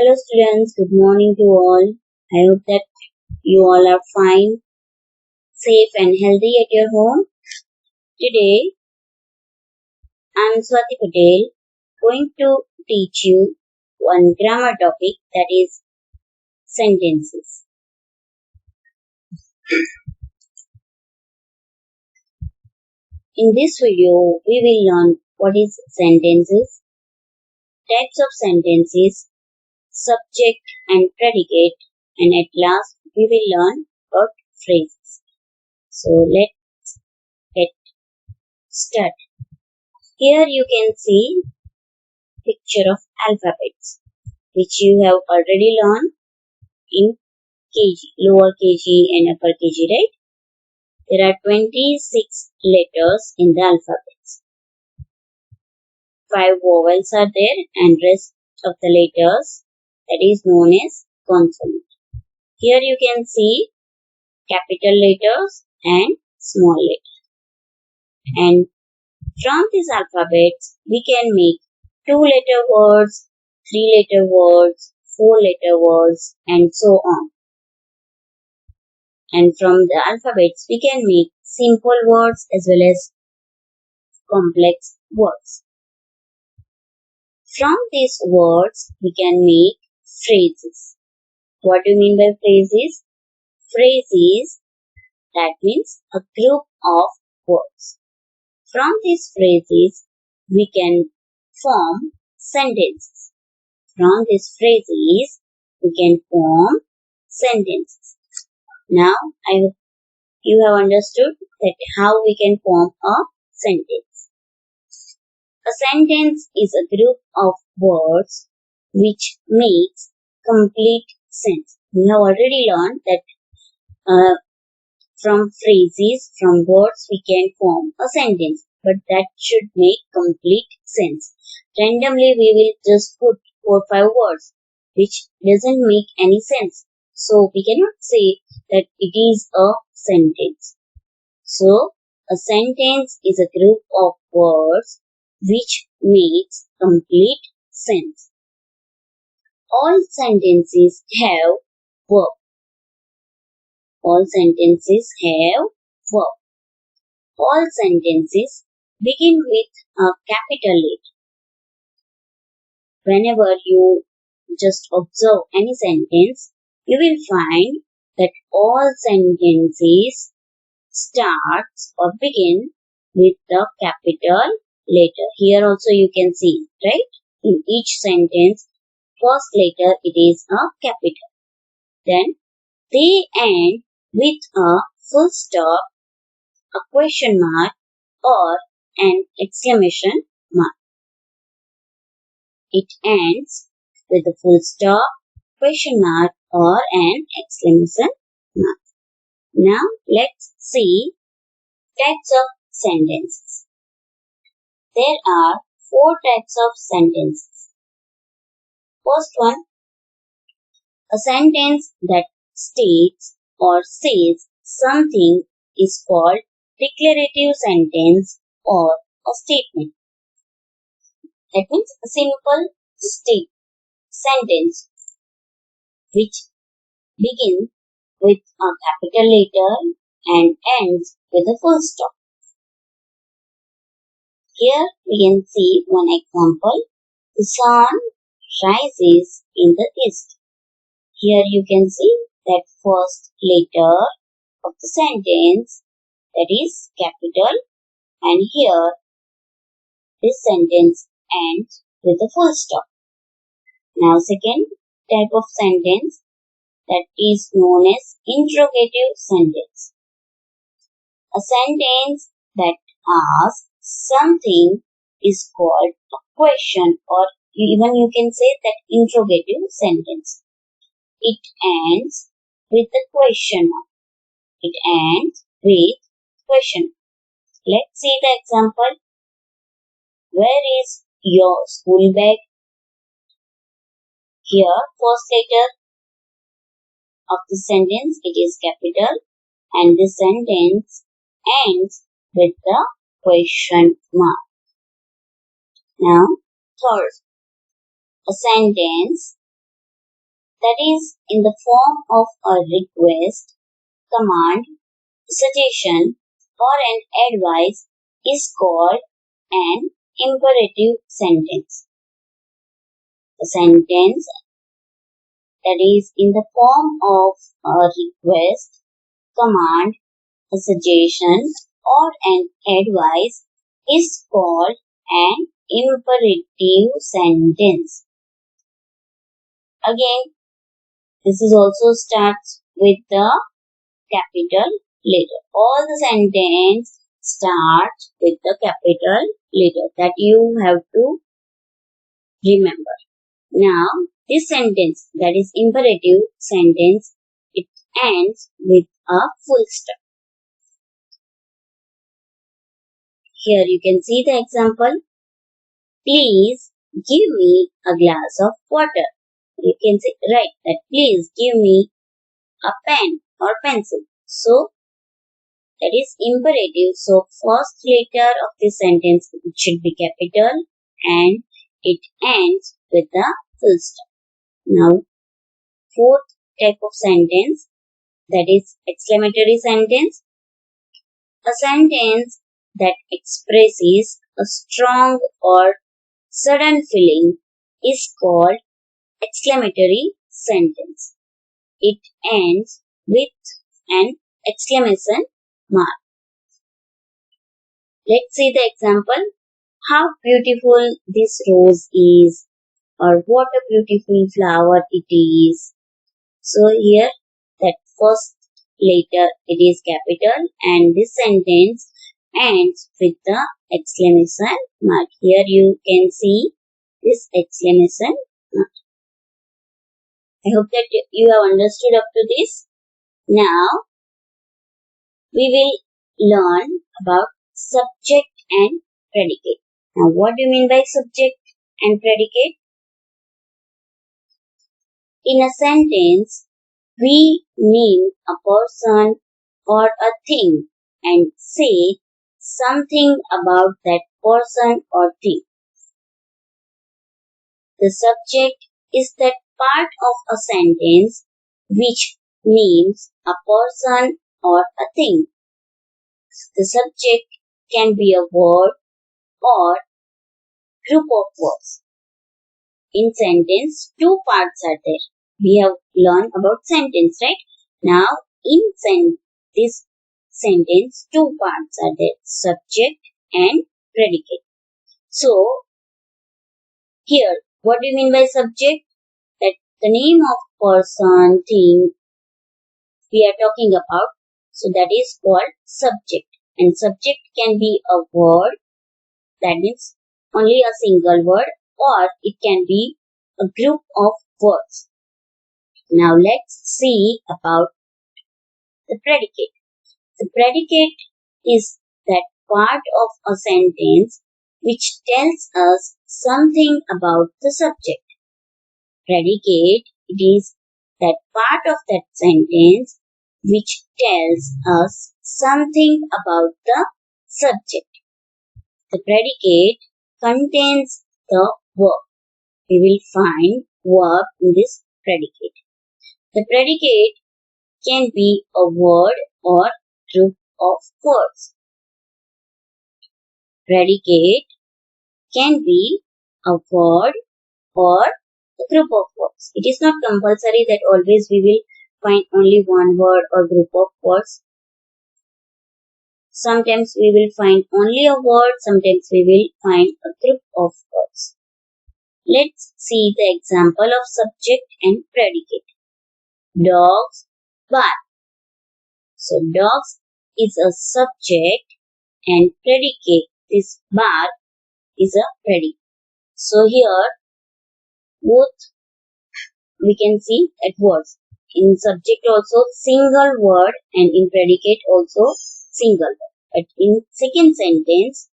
Hello students, good morning to all. I hope that you all are fine, safe and healthy at your home. Today, I am Swati Patel going to teach you one grammar topic, that is sentences. In this video, we will learn what is sentences, types of sentences, subject and predicate, and at last we will learn about phrases. So let's get started. Here you can see picture of alphabets, which you have already learned in KG, lower KG and upper KG, right? There are 26 letters in the alphabets. 5 vowels are there and rest of the letters, that is known as consonant. Here you can see capital letters and small letters. And from these alphabets, we can make 2-letter words, 3-letter words, 4-letter words, and so on. And from the alphabets, we can make simple words as well as complex words. From these words, we can make phrases. What do you mean by phrases? Phrases, that means a group of words. From these phrases, we can form sentences. From these phrases, we can form sentences. Now, I hope you have understood that how we can form a sentence. A sentence is a group of words which makes complete sense. We have already learned that from phrases, from words, we can form a sentence, but that should make complete sense. Randomly, we will just put 4 or 5 words, which doesn't make any sense. So, we cannot say that it is a sentence. So, a sentence is a group of words which makes complete sense. All sentences have verb. All sentences have verb. All sentences begin with a capital letter. Whenever you just observe any sentence, you will find that all sentences starts or begin with the capital letter. Here also you can see, right? In each sentence, first letter it is a capital. Then they end with a full stop, a question mark or an exclamation mark. It ends with a full stop, question mark or an exclamation mark. Now let's see types of sentences. There are 4 types of sentences. First one, a sentence that states or says something is called declarative sentence or a statement. That means a simple sentence which begins with a capital letter and ends with a full stop. Here we can see one example. The sun rises in the east. Here you can see that first letter of the sentence, that is capital, and here this sentence ends with a full stop. Now second type of sentence, that is known as interrogative sentence. A sentence that asks something is called a question, or even you can say that interrogative sentence. It ends with a question mark. It ends with question. Let's see the example. Where is your school bag? Here, first letter of the sentence, it is capital, and the sentence ends with the question mark. Now, third, a sentence that is in the form of a request, command, suggestion, or an advice is called an imperative sentence. A sentence that is in the form of a request, command, a suggestion, or an advice is called an imperative sentence. Again, this is also starts with the capital letter. All the sentence start with the capital letter that you have to remember. Now, this sentence, that is imperative sentence, it ends with a full stop. Here you can see the example. Please give me a glass of water. You can say, write that please give me a pen or pencil. So, that is imperative. So, first letter of the sentence it should be capital and it ends with a full stop. Now, fourth type of sentence, that is exclamatory sentence. A sentence that expresses a strong or sudden feeling is called exclamatory sentence. It ends with an exclamation mark. Let's see the example. How beautiful this rose is, or what a beautiful flower it is. So here that first letter it is capital and this sentence ends with the exclamation mark. Here you can see this exclamation mark. I hope that you have understood up to this. Now we will learn about subject and predicate. Now what do you mean by subject and predicate? In a sentence, we name a person or a thing and say something about that person or thing. The subject is that part of a sentence which names a person or a thing. The subject can be a word or group of words. In sentence, two parts are there. We have learned about sentence, right? Now, in this sentence, two parts are there, subject and predicate. So, here, what do you mean by subject? That the name of person, thing we are talking about. So, that is called subject. And subject can be a word, that means only a single word, or it can be a group of words. Now let's see about the predicate. The predicate is that part of a sentence which tells us something about the subject. Predicate, it is that part of that sentence which tells us something about the subject. The predicate contains the verb. We will find verb in this predicate. The predicate can be a word or group of words. Predicate can be a word or a group of words. It is not compulsory that always we will find only one word or group of words. Sometimes we will find only a word, sometimes we will find a group of words. Let's see the example of subject and predicate. Dogs bark. So dogs is a subject and predicate. This bark is a predicate. So here both we can see at words. In subject also single word and in predicate also single word. But in second sentence,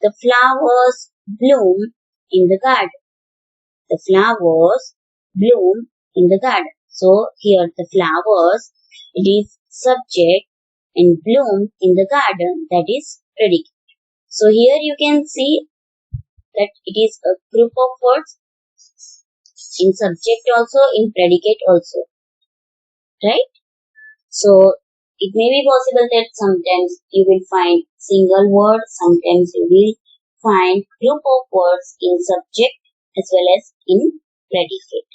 the flowers bloom in the garden. The flowers bloom in the garden. So here the flowers, it is subject and bloom in the garden, that is predicate. So here you can see that it is a group of words. in subject also, in predicate also, right? So it may be possible that sometimes you will find single word, sometimes you will find group of words in subject as well as in predicate.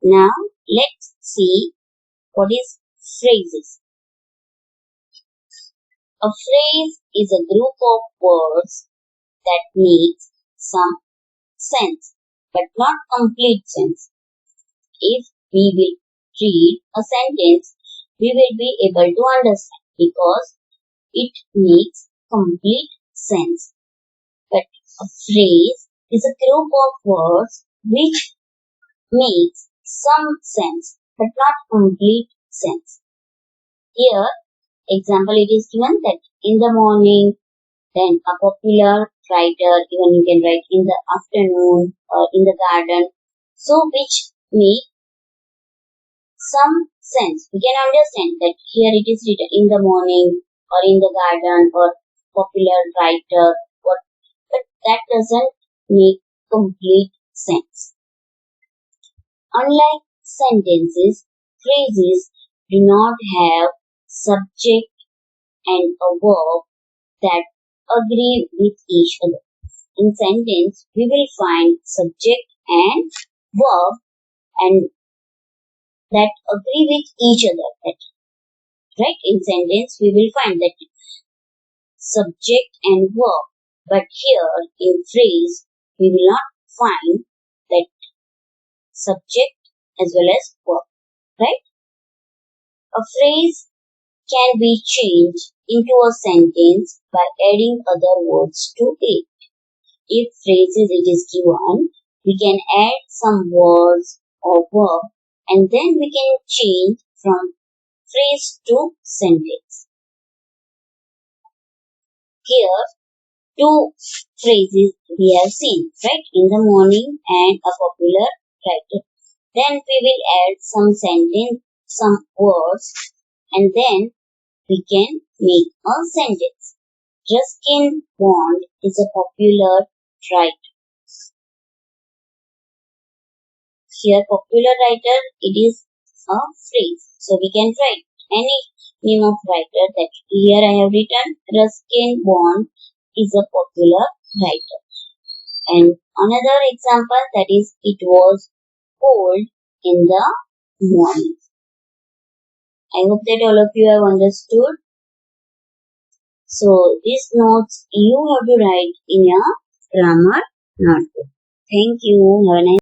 Now let's see what is phrases. A phrase is a group of words that makes some sense but not complete sense. If we will read a sentence, we will be able to understand because it makes complete sense. But a phrase is a group of words which makes some sense but not complete sense. Here, example it is given that in the morning, then a popular writer, even you can write in the afternoon or in the garden, so which make some sense. We can understand that here it is written in the morning or in the garden or popular writer, but that doesn't make complete sense. Unlike sentences, phrases do not have subject and a verb that agree with each other. In sentence, we will find subject and verb and that agree with each other. Right? In sentence, we will find that subject and verb. But here, in phrase, we will not find that subject as well as verb. Right? A phrase can be changed into a sentence by adding other words to it. If phrases it is given, we can add some words or verb and then we can change from phrase to sentence. Here, two phrases we have seen, right? In the morning and a popular writer. Then we will add some sentence, some words and then we can make a sentence. Ruskin Bond is a popular writer. Here, popular writer, it is a phrase. So, we can write any name of writer that here I have written Ruskin Bond is a popular writer. And another example that is it was cold in the morning. I hope that all of you have understood. So, these notes you have to write in your grammar notebook. Thank you. Have a nice